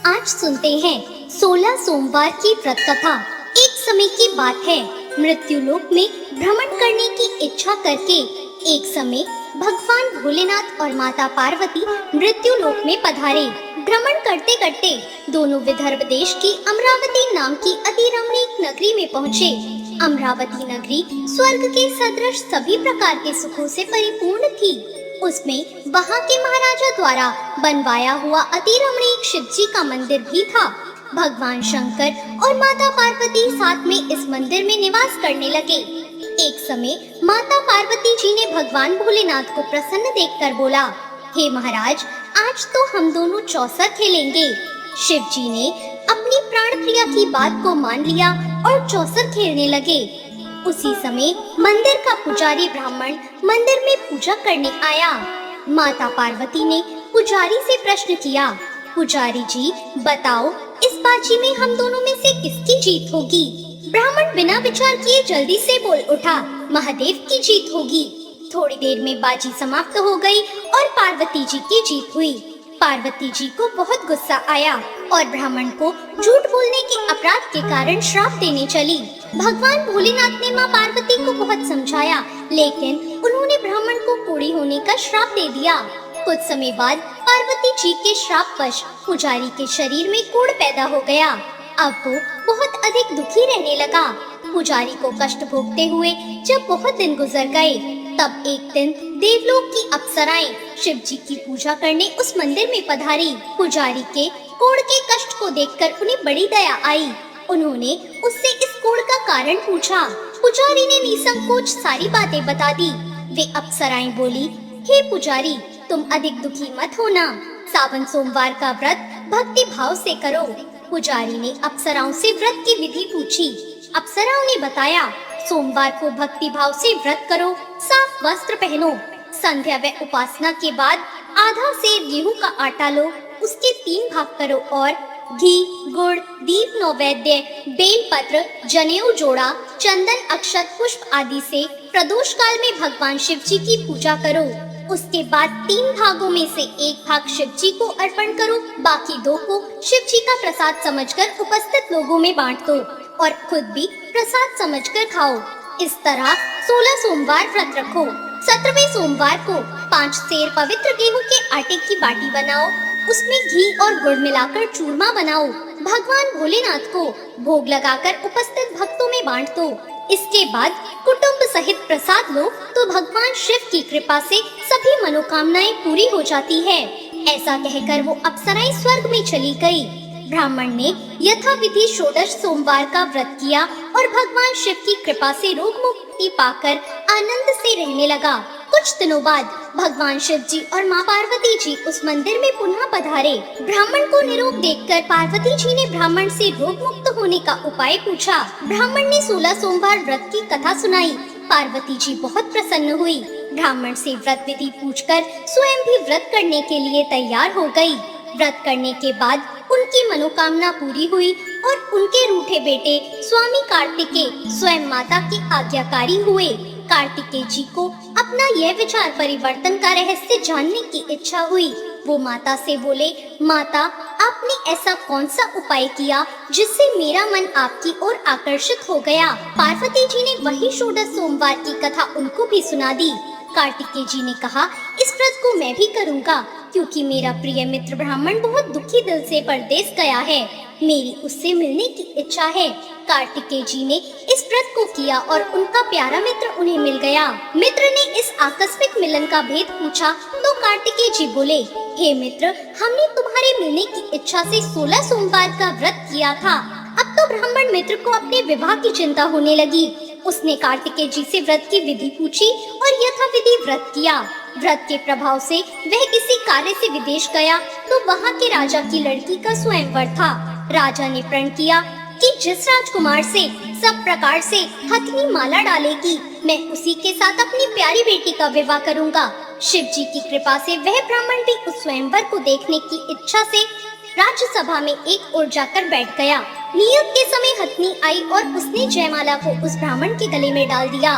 आज सुनते हैं 16 सोमवार की व्रत कथा। एक समय की बात है, मृत्युलोक में भ्रमण करने की इच्छा करके एक समय भगवान भोलेनाथ और माता पार्वती मृत्युलोक में पधारे। भ्रमण करते करते दोनों विदर्भ देश की अमरावती नाम की अति रमणीक नगरी में पहुँचे। अमरावती नगरी स्वर्ग के सदृश सभी प्रकार के सुखों से परिपूर्ण थी। उसमें वहाँ के महाराजा द्वारा बनवाया हुआ अति रमणीक शिव जी का मंदिर भी था। भगवान शंकर और माता पार्वती साथ में इस मंदिर में निवास करने लगे। एक समय माता पार्वती जी ने भगवान भोलेनाथ को प्रसन्न देखकर बोला, हे महाराज, आज तो हम दोनों चौसर खेलेंगे। शिव जी ने अपनी प्राण प्रिया की बात को मान लिया और चौसर खेलने लगे। उसी समय मंदिर का पुजारी ब्राह्मण मंदिर में पूजा करने आया। माता पार्वती ने पुजारी से प्रश्न किया, पुजारी जी बताओ, इस बाजी में हम दोनों में से किसकी जीत होगी? ब्राह्मण बिना विचार किए जल्दी से बोल उठा, महादेव की जीत होगी। थोड़ी देर में बाजी समाप्त हो गई और पार्वती जी की जीत हुई। पार्वती जी को बहुत गुस्सा आया और ब्राह्मण को झूठ बोलने के अपराध के कारण श्राप देने चली। भगवान भोलेनाथ ने माँ पार्वती को बहुत समझाया, लेकिन उन्होंने ब्राह्मण को कोढ़ी होने का श्राप दे दिया। कुछ समय बाद पार्वती जी के श्रापवश पुजारी के शरीर में कोढ़ पैदा हो गया। अब वो बहुत अधिक दुखी रहने लगा। पुजारी को कष्ट भोगते हुए जब बहुत दिन गुजर गए, तब एक दिन देवलोक की अप्सराएं शिव जी की पूजा करने उस मंदिर में पधारी। पुजारी के कोढ़ के कष्ट को देखकर उन्हें बड़ी दया आई। उन्होंने उससे इस कोढ़ का कारण पूछा। पुजारी ने निसंकोच सारी बातें बता दी। वे अप्सराएं बोली, हे पुजारी, तुम अधिक दुखी मत होना। सावन सोमवार का व्रत भक्ति भाव से करो। पुजारी ने अप्सराओं से व्रत की विधि पूछी। अप्सराओं ने बताया, सोमवार को भक्ति भाव से व्रत करो, साफ वस्त्र पहनो, संध्या व उपासना के बाद आधा सेर गेहूं का आटा लो, उसके 3 भाग करो और घी, गुड़, दीप, नैवेद्य, बेलपत्र, जनेऊ जोड़ा, चंदन, अक्षत, पुष्प आदि से प्रदोष काल में भगवान शिव जी की पूजा करो। उसके बाद 3 भागों में से 1 भाग शिव जी को अर्पण करो, बाकी 2 को शिव जी का प्रसाद समझकर उपस्थित लोगों में बांट दो और खुद भी प्रसाद समझकर खाओ। इस तरह 16 सोमवार व्रत रखो। 17वें सोमवार को 5 सेर पवित्र गेहूं के आटे की बाटी बनाओ, उसमें घी और गुड़ मिलाकर चूरमा बनाओ। भगवान भोलेनाथ को भोग लगाकर उपस्थित भक्तों में बांट दो। इसके बाद कुटुंब सहित प्रसाद लो तो भगवान शिव की कृपा से सभी मनोकामनाएं पूरी हो जाती है। ऐसा कहकर वो अप्सराएं स्वर्ग में चली गई। ब्राह्मण ने यथाविधि 16 सोमवार का व्रत किया और भगवान शिव की कृपा से रोग मुक्ति पाकर आनंद से रहने लगा। कुछ दिनों बाद भगवान शिव जी और माँ पार्वती जी उस मंदिर में पुनः पधारे। ब्राह्मण को निरोग देखकर पार्वती जी ने ब्राह्मण से रोग मुक्त होने का उपाय पूछा। ब्राह्मण ने 16 सोमवार व्रत की कथा सुनाई। पार्वती जी बहुत प्रसन्न हुई। ब्राह्मण से व्रत विधि पूछकर स्वयं भी व्रत करने के लिए तैयार हो गई। व्रत करने के बाद उनकी मनोकामना पूरी हुई और उनके रूठे बेटे स्वामी कार्तिकेय स्वयं माता के आज्ञाकारी हुए। कार्तिकेय जी को अपना यह विचार परिवर्तन का रहस्य जानने की इच्छा हुई। वो माता से बोले, माता, आपने ऐसा कौन सा उपाय किया जिससे मेरा मन आपकी ओर आकर्षित हो गया? पार्वती जी ने वही 16 सोमवार की कथा उनको भी सुना दी। कार्तिकेय जी ने कहा, इस व्रत को मैं भी करूँगा, क्योंकि मेरा प्रिय मित्र ब्राह्मण बहुत दुखी दिल से परदेश गया है। मेरी उससे मिलने की इच्छा है। कार्तिकेय जी ने इस व्रत को किया और उनका प्यारा मित्र उन्हें मिल गया। मित्र ने इस आकस्मिक मिलन का भेद पूछा तो कार्तिकेय जी बोले, हे मित्र, हमने तुम्हारे मिलने की इच्छा से 16 सोमवार का व्रत किया था। अब तो ब्राह्मण मित्र को अपने विवाह की चिंता होने लगी। उसने कार्तिकेय जी से व्रत की विधि पूछी और यथाविधि व्रत किया। व्रत के प्रभाव से वह किसी कार्य से विदेश गया तो वहाँ के राजा की लड़की का स्वयंवर था। राजा ने प्रण किया कि जिस राजकुमार से सब प्रकार से हथनी माला डालेगी, मैं उसी के साथ अपनी प्यारी बेटी का विवाह करूँगा। शिव जी की कृपा से वह ब्राह्मण भी उस स्वयंवर को देखने की इच्छा से राज्यसभा में एक ओर जाकर बैठ गया। नियत के समय हथनी आई और उसने जयमाला को उस ब्राह्मण के गले में डाल दिया।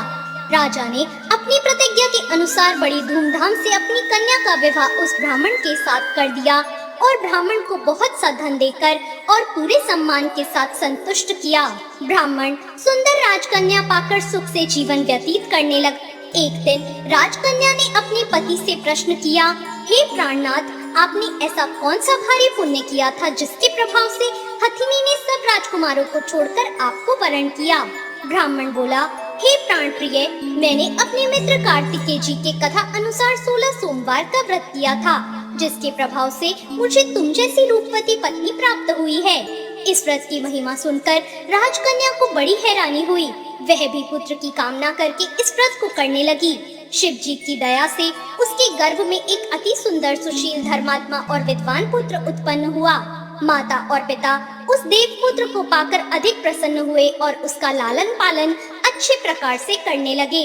राजा ने अपनी प्रतिज्ञा के अनुसार बड़ी धूमधाम से अपनी कन्या का विवाह उस ब्राह्मण के साथ कर दिया। और ब्राह्मण को बहुत सा धन देकर और पूरे सम्मान के साथ संतुष्ट किया। ब्राह्मण सुंदर राजकन्या पाकर सुख से जीवन व्यतीत करने लगा। एक दिन राजकन्या ने अपने पति से प्रश्न किया, हे प्राणनाथ, आपने ऐसा कौन सा भारी पुण्य किया था जिसके प्रभाव से हथिनी ने सब राजकुमारों को छोड़कर आपको वरण किया? ब्राह्मण बोला, हे प्राण प्रिय, मैंने अपने मित्र कार्तिकेय जी के कथा अनुसार 16 सोमवार का व्रत किया था, जिसके प्रभाव से मुझे तुम जैसी रूपवती पत्नी प्राप्त हुई है। इस व्रत की महिमा सुनकर राजकन्या को बड़ी हैरानी हुई। वह भी पुत्र की कामना करके इस व्रत को करने लगी। शिव जी की दया से उसके गर्भ में एक अति सुंदर, सुशील, धर्मात्मा और विद्वान पुत्र उत्पन्न हुआ। माता और पिता उस देव पुत्र को पाकर अधिक प्रसन्न हुए और उसका लालन पालन अच्छे प्रकार से करने लगे।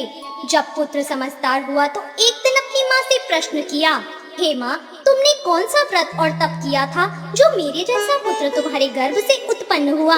जब पुत्र समझदार हुआ तो एक दिन अपनी माँ से प्रश्न किया, हे माँ, तुमने कौन सा व्रत और तप किया था जो मेरे जैसा पुत्र तुम्हारे गर्भ से उत्पन्न हुआ?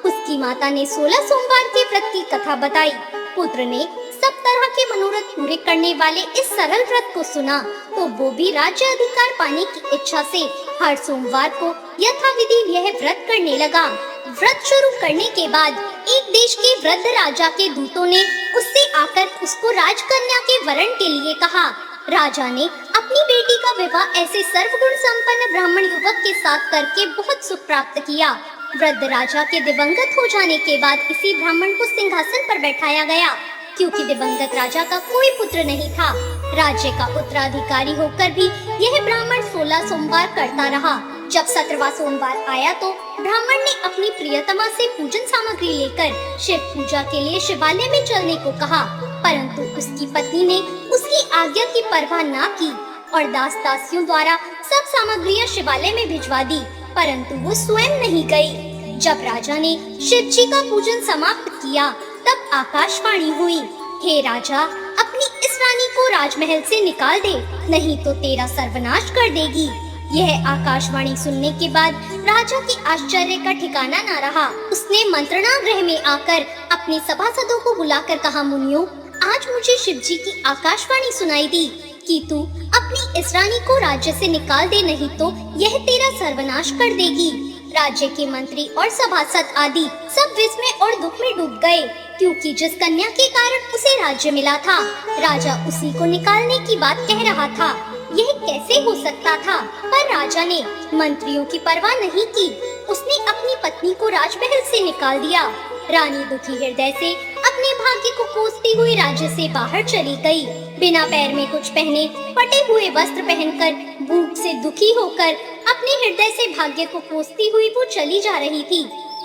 उसकी माता ने 16 सोमवार के व्रत की कथा बताई। पुत्र ने सब तरह के मनोरथ पूरे करने वाले इस सरल व्रत को सुना तो वो भी राज्य अधिकार पाने की इच्छा से हर सोमवार को यथाविधि यह व्रत करने लगा। व्रत शुरू करने के बाद एक देश के वृद्ध राजा के दूतों ने उससे आकर उसको राजकन्या के वरण के लिए कहा। राजा ने अपनी बेटी का विवाह ऐसे सर्वगुण संपन्न ब्राह्मण युवक के साथ करके बहुत सुख प्राप्त किया। वृद्ध राजा के दिवंगत हो जाने के बाद इसी ब्राह्मण को सिंहासन पर बैठाया गया, क्योंकि दिवंगत राजा का कोई पुत्र नहीं था। राज्य का उत्तराधिकारी होकर भी यह ब्राह्मण 16 सोमवार करता रहा। जब 17वां सोमवार आया तो ब्राह्मण ने अपनी प्रियतमा से पूजन सामग्री लेकर शिव पूजा के लिए शिवालय में चलने को कहा, परंतु उसकी पत्नी ने उसकी आज्ञा की परवाह न की और दास दासियों द्वारा सब सामग्रियां शिवालय में भिजवा दी, परंतु वो स्वयं नहीं गई। जब राजा ने शिव जी का पूजन समाप्त किया तब आकाशवाणी हुई, हे राजा, अपनी इस रानी को राजमहल से निकाल दे, नहीं तो तेरा सर्वनाश कर देगी। यह आकाशवाणी सुनने के बाद राजा के आश्चर्य का ठिकाना न रहा। उसने मंत्रणा गृह में आकर अपने सभासदों को बुलाकर कहा, मुनियों, आज मुझे शिव जी की आकाशवाणी सुनाई दी कि तू अपनी इस रानी को राज्य से निकाल दे, नहीं तो यह तेरा सर्वनाश कर देगी। राज्य के मंत्री और सभासद आदि सब विस्मय और दुख में डूब गए, क्योंकि जिस कन्या के कारण उसे राज्य मिला था, राजा उसी को निकालने की बात कह रहा था। यह कैसे हो सकता था? पर राजा ने मंत्रियों की परवाह नहीं की। उसने अपनी पत्नी को राजमहल से निकाल दिया। रानी दुखी हृदय से अपने भाग्य को कोसती हुई राज्य से बाहर चली गई। बिना पैर में कुछ पहने, फटे हुए वस्त्र पहनकर, भूख से दुखी होकर अपने हृदय से भाग्य को कोसती हुई वो चली जा रही थी।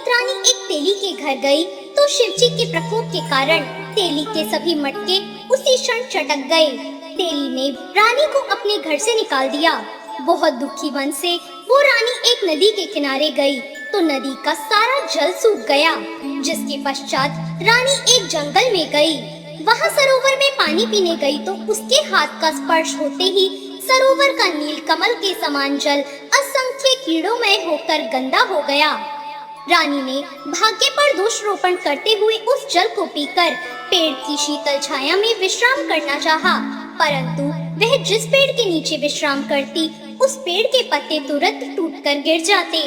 रानी एक तेली के घर गई तो शिवजी के प्रकोप के कारण तेली के सभी मटके उसी क्षण चटक गए। तेली ने रानी को अपने घर से निकाल दिया। बहुत दुखी मन से वो रानी एक नदी के किनारे गई तो नदी का सारा जल सूख गया, जिसके पश्चात रानी एक जंगल में गई। वहाँ सरोवर में पानी पीने गई तो उसके हाथ का स्पर्श होते ही सरोवर का नील कमल के समान जल असंख्य कीड़ोंमय होकर गंदा हो गया। रानी ने भाग्य पर दोषारोपण करते हुए उस जल को पीकर पेड़ की शीतल छाया में विश्राम करना चाहा, परंतु वह जिस पेड़ के नीचे विश्राम करती उस पेड़ के पत्ते तुरंत टूटकर गिर जाते।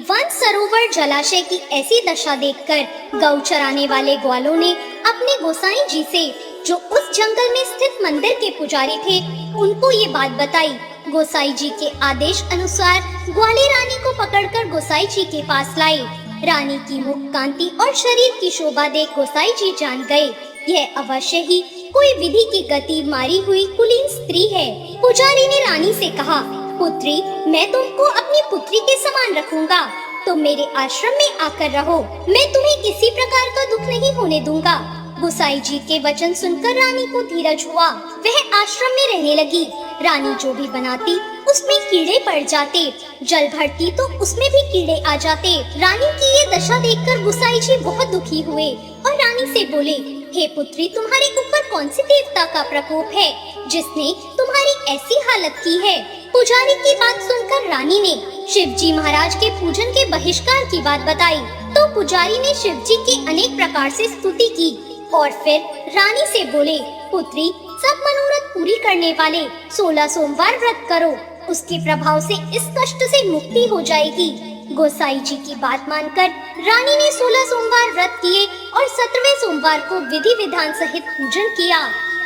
वन, सरोवर, जलाशय की ऐसी दशा देखकर गौ चराने वाले ग्वालों ने अपने गोसाई जी से, जो उस जंगल में स्थित मंदिर के पुजारी थे, उनको ये बात बताई। गोसाई जी के आदेश अनुसार ग्वाले रानी को पकड़कर गोसाई जी के पास लाए। रानी की मुख कांति और शरीर की शोभा देख गोसाई जी जान गए, यह अवश्य ही कोई विधि की गति मारी हुई कुलीन स्त्री है। पुजारी ने रानी से कहा, पुत्री, मैं तुमको अपनी पुत्री के समान रखूंगा, तुम मेरे आश्रम में आकर रहो, मैं तुम्हें किसी प्रकार का दुख नहीं होने दूंगा। गोसाई जी के वचन सुनकर रानी को धीरज हुआ। वह आश्रम में रहने लगी। रानी जो भी बनाती उसमें कीड़े पड़ जाते, जल भरती तो उसमें भी कीड़े आ जाते। रानी की ये दशा देखकर गोसाई जी बहुत दुखी हुए और रानी से बोले, हे पुत्री, तुम्हारे ऊपर कौन सी देवता का प्रकोप है जिसने तुम्हारी ऐसी हालत की है? पुजारी की बात सुनकर रानी ने शिव जी महाराज के पूजन के बहिष्कार की बात बताई तो पुजारी ने शिव जी की अनेक प्रकार से स्तुति की और फिर रानी से बोले, पुत्री, सब मनोरथ पूरी करने वाले 16 सोमवार व्रत करो, उसके प्रभाव से इस कष्ट से मुक्ति हो जाएगी। गोसाई जी की बात मानकर रानी ने 16 सोमवार व्रत किए और 17वें सोमवार को विधि विधान सहित पूजन किया।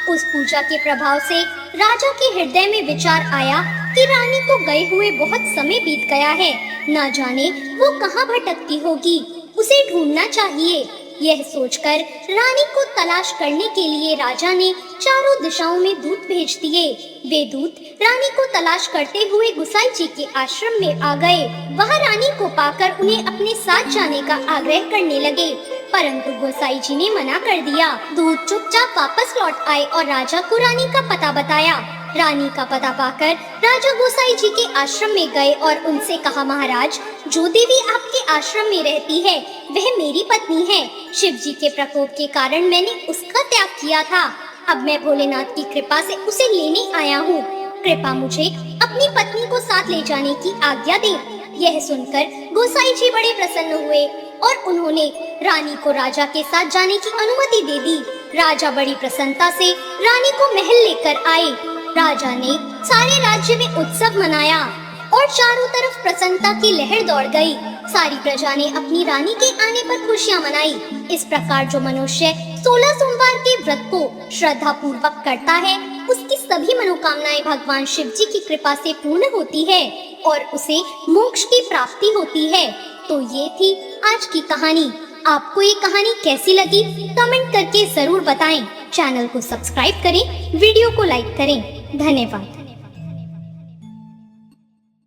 उस पूजा के प्रभाव से राजा के हृदय में विचार आया कि रानी को गए हुए बहुत समय बीत गया है, न जाने वो कहाँ भटकती होगी, उसे ढूंढना चाहिए। यह सोचकर रानी को तलाश करने के लिए राजा ने चारों दिशाओं में दूत भेज दिए। वे दूत रानी को तलाश करते हुए गोसाई जी के आश्रम में आ गए। वहां रानी को पाकर उन्हें अपने साथ जाने का आग्रह करने लगे, परंतु गोसाई जी ने मना कर दिया। दूत चुपचाप वापस लौट आए और राजा को रानी का पता बताया। रानी का पता पाकर राजा गोसाई जी के आश्रम में गए और उनसे कहा, महाराज, जो देवी आपके आश्रम में रहती है वह मेरी पत्नी है। शिव जी के प्रकोप के कारण मैंने उसका त्याग किया था। अब मैं भोलेनाथ की कृपा से उसे लेने आया हूँ। कृपा मुझे अपनी पत्नी को साथ ले जाने की आज्ञा दे। यह सुनकर गोसाई जी बड़े प्रसन्न हुए और उन्होंने रानी को राजा के साथ जाने की अनुमति दे दी। राजा बड़ी प्रसन्नता से रानी को महल लेकर आए। राजा ने सारे राज्य में उत्सव मनाया और चारों तरफ प्रसन्नता की लहर दौड़ गई। सारी प्रजा ने अपनी रानी के आने पर खुशियां मनाई। इस प्रकार जो मनुष्य 16 सोमवार के व्रत को श्रद्धा पूर्वक करता है, उसकी सभी मनोकामनाएं भगवान शिव जी की कृपा से पूर्ण होती है और उसे मोक्ष की प्राप्ति होती है। तो ये थी आज की कहानी। आपको ये कहानी कैसी लगी कमेंट करके जरूर बताएं। चैनल को सब्सक्राइब करें, वीडियो को लाइक करें। धन्यवाद।